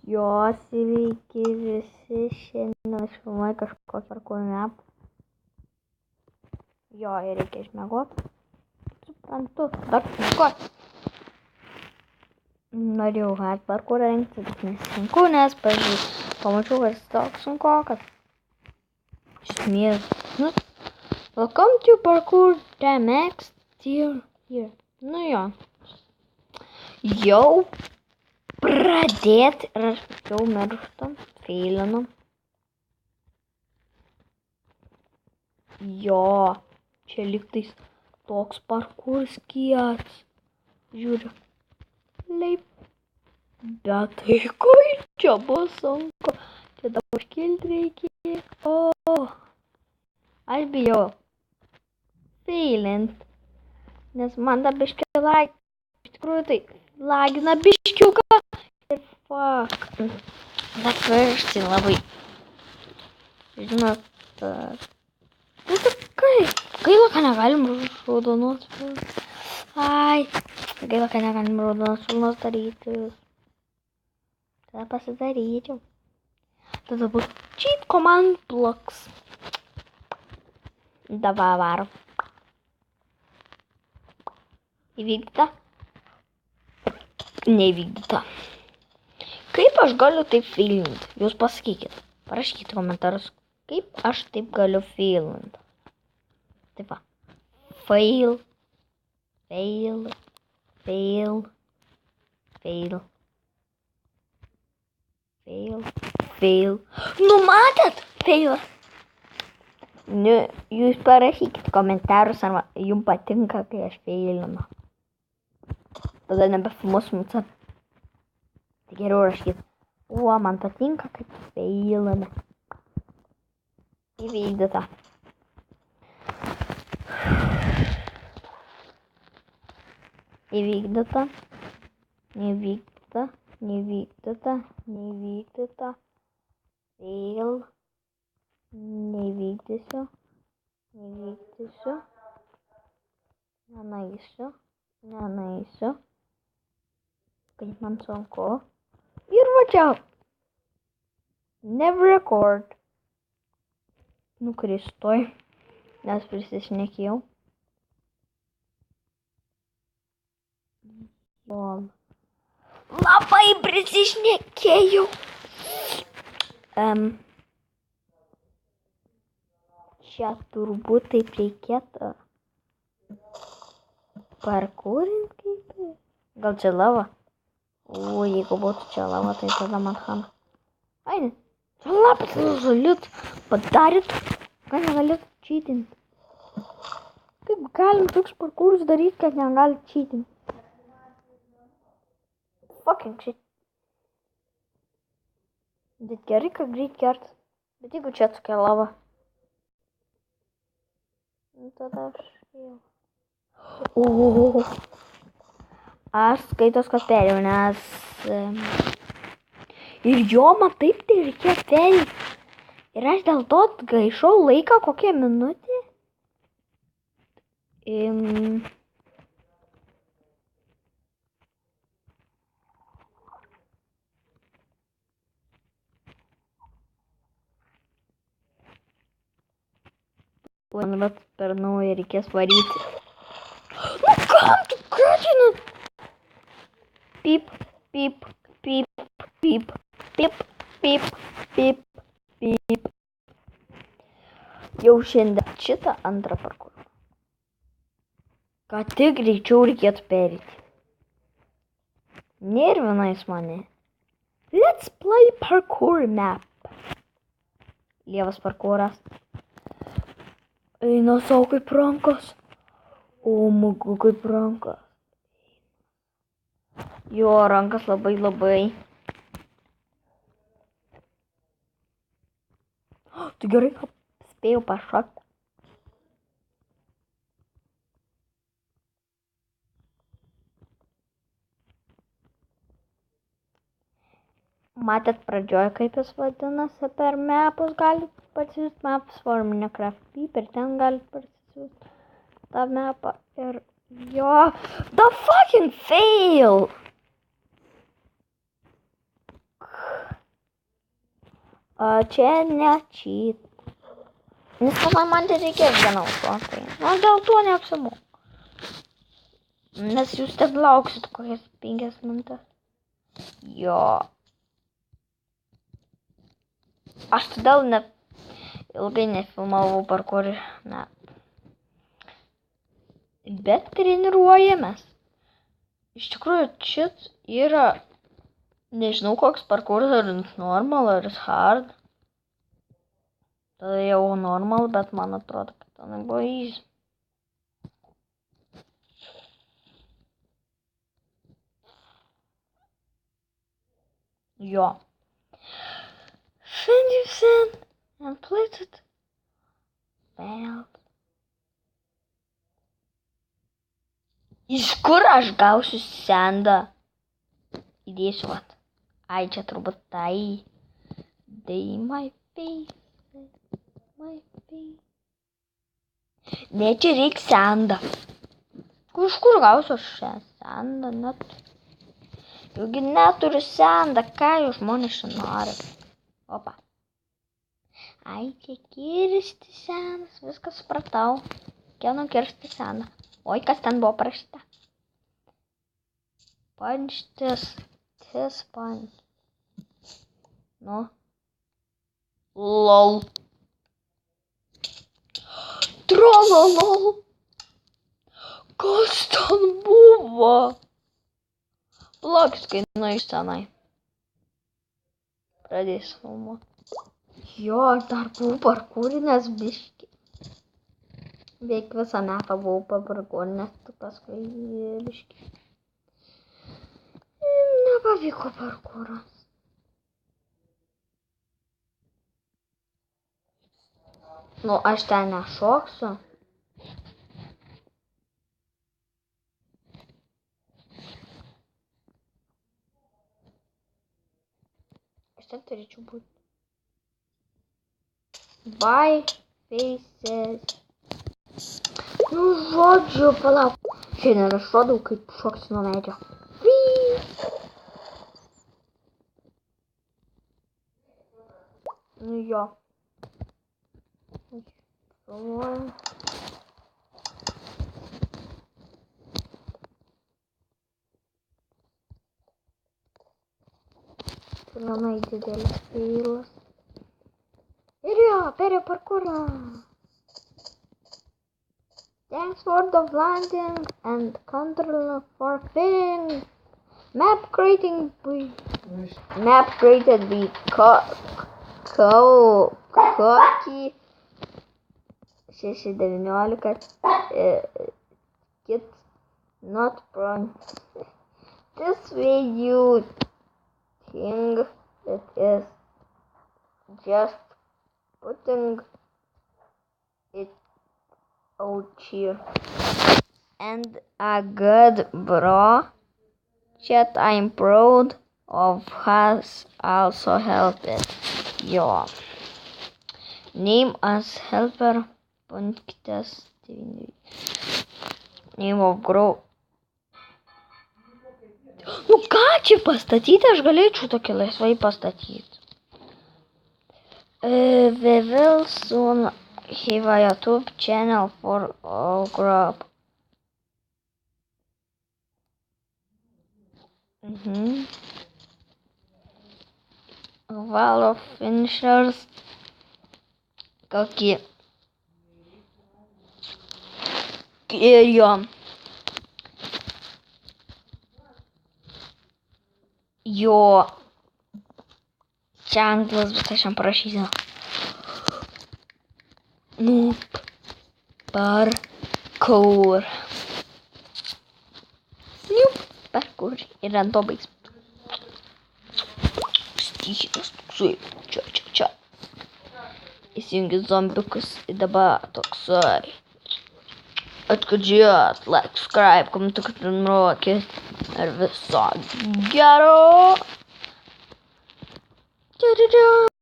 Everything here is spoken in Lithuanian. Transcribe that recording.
Jos įveiki visi šiandien aš filmuoju kažkokį parkour map. Jo, ir reikia išmiegot. Suprantu, dar išmiegot. Norėjau hard parkour rengti, bet nesunku, nes pamačiau, kad jis toks sunkokas. Šmės. Welcome to parkour the next tier here. Nu jo. Jau pradėt ir aš jau mirštam, feilinam. Jo, čia lygtais toks parkour skietas. Žiūriu. Leip. Bet tai kai čia bus sunku. Čia dabar užkilti reikia. O. Aš bijau. Feilint. Nes man da biškį lag. Iš tikrųjų tai lagina biškiuką. Ir fuck. Bet viršti labai. Žinot. Nu tai kaip? Gaila, kad negalim raudonos spalvos. Ai. Gaila, kad negalim raudonos spalvos daryti. Tada pasidaryčiau. Tada bus cheat command blocks. Dabar varom. Įvykdyta? Neįvykdyta. Kaip aš galiu taip feilinti? Jūs pasakykit. Parašykite komentarus. Kaip aš taip galiu feilinti? Taip va. Fail. Fail. Fail. Fail. Fail. Fail. Nu matėt? Fail. Nu, jūs parašykit komentarus, ar jums patinka, kai aš feilinu. Tada nebefilmuosim čia. Tai geriau rašykit. O, man patinka, kad feilina. Įvykdyta. Įvykdyta. Nevykdyta. Nevykdyta. Nevykdyta. Fail. Nevykdysiu. Nevykdysiu. Nenaisiu. Nenaisiu. Kaip man sunku. Ir va čia. Never record. Nukristoj. Nes prisišnekėjau. Labai prisišnekėjau. Čia turbūt taip reikėtų parkūrint kaip. Gal čia lava? O, jeigu būtų čia lava, tai tada man hana. Ai, ne. Labas, galit padaryt. Ką negalit cheatint? Kaip galim toks parkūrus daryti, kad negalit cheatint? Fucking shit. Bet gerai, kad greit kert. Bet jeigu čia tokia lava. Nu, tada aš jau. O. Aš skaitos, kad perėjau, nes. Ir jo, man taip tai reikėjo perėti. Ir aš dėl to gaišau laiką kokią minutę. Man vat per naują reikės varyti. Nu kam tu kratina? Pip, pip, pip, pip, pip, pip, pip, pip. Jau šiandien šitą antrą parkour. Ką tik greičiau reikėtų perėti. Nervina jis mane. Let's play parkour map. Lievas parkouras. Eina savo kaip rankas. O, magu kaip rankas. Jo, rankas labai. Tu gerai spėjau pašokti. Matėt pradžioje, kaip jis vadinasi per mapus, galit parsisiųst maps for Minecraft Peep ir ten galit parsisiųst tą mapą ir jo. The fucking fail! Čia ne cheat. Nes man tai reikės vieną užuostą. Na, dėl to neapsimoku. Nes jūs ten lauksit kokias 5 minutės. Jo. Aš todėl ilgai nefilmavau parkour. Na. Bet treniruojamės. Iš tikrųjų, šit yra, nežinau koks parkour, ar normal, ar hard. Tada jau normal, bet man atrodo, kad ten buvo easy. Jo. Šiandien and plated belt. Iš kur aš gausiu sendą? Įdėsiu vat. Ai, čia turbūt tai. They my face. My face. Ne, čia reikia sendą. Iš kur gausiu aš šią sendą? Net. Jaugi neturiu sendą. Ką jūs žmonės čia nori? Opa. Ai, čia kirsti senas. Viskas supratau. Kieno kirsti seną. Oi, kas ten buvo parašyta? Punch this punch. Nu. Lol. Trololol. Kas ten buvo? Blokis, kai nueis tenai. Pradės filmuoti. Jo, aš dar buvau parkūrinės biški. Beveik visą metą buvau parkūrinės, tu paskui biški. Nepavyko parkūras. Nu, aš ten nešoksiu. Aš ten turėčiau būti. Bye, faces. Nu, žodžiu, palauk. Šiandien aš rodau, kaip šoksiu nuo medžio. Nu, jo. Filmuoju. Tai labai didelis feilas. Ir jo, perėjo parkurą. Thanks for the landing and control for thing. Map created with Koki 619 kit not prone. This way you think it is just putting it out here. And a good bro chat I'm proud of has also helped. Jo. Name as helper. Punktas 9. Name of grow. Nu ką čia pastatyti, aš galėčiau tokį laisvai pastatyti. We will soon have a YouTube channel for all group. Wall of finishers. Kokį. Ir jo. Jo. Ženklas, bet aš jam parašysiu. Noob parkour. Noob parkour. Ir ant to baigs. Stichinas toksai. Čia. Įsijungi zombiukus ir dabar toksai. Atkadžiat, like, subscribe, komentuokit, prenumeruokit. Ir viso gero.